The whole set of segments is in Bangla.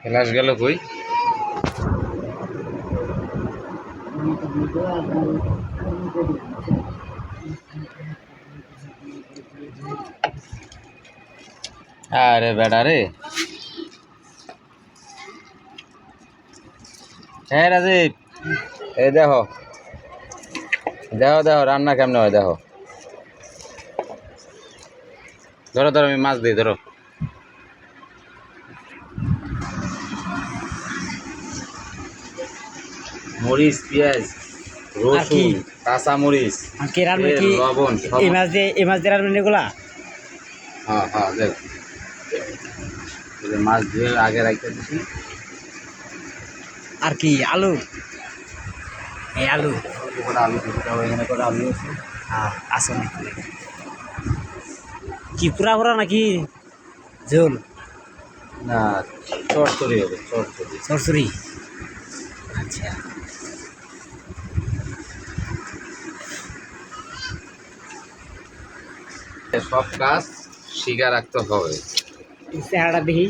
ক্লাস গেল কই? আরে বেটা রে, হ্যাঁ রাজীব, এই দেখো দেখো দেখো রান্না কেমনে হয় দেখো। ধরো ধরো, আমি মাছ দিই, ধরো। মরিচ, পেঁয়াজ, রসুন, কাঁচা মরিচ, লবণ, এই মাছ দিয়ে রান্না এগুলা। হ্যাঁ হ্যাঁ, দেখ মাছ ধুয়ে আগে রাখতে দিছি। আর কি আলু, এই আলু কটা আলু দিতে হবে, এখানে কটা আলু আছে। হ্যাঁ আসো কি পুরা পুরা নাকি ঝোল? না, চচ্চড়ি হবে, চচ্চড়ি। সরসরি, আচ্ছা। সব কাজ শিখা রাখতে হবে, চেহারাটা দেখি।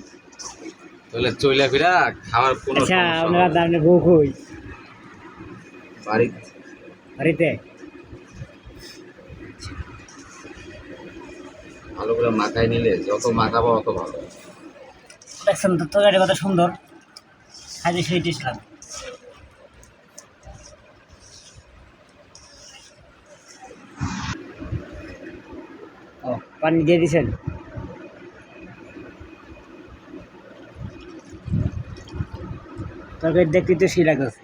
তাহলে চইলা ফিরা খাওয়ার কোনো আচ্ছা, সমস্যা আপনারা হবে না। দাঁড়ানো বউ কই? বাড়িতে বাড়িতে। ভালো করে মাখায় নিলে যত মাখাবো অত ভালো। দেখছেন তো তরকারি কত সুন্দর, খাইতে সেই টেস্ট লাগে। ও পানি দিয়ে দিছেন? তরকারি দেখতে তো সেই লাগছে।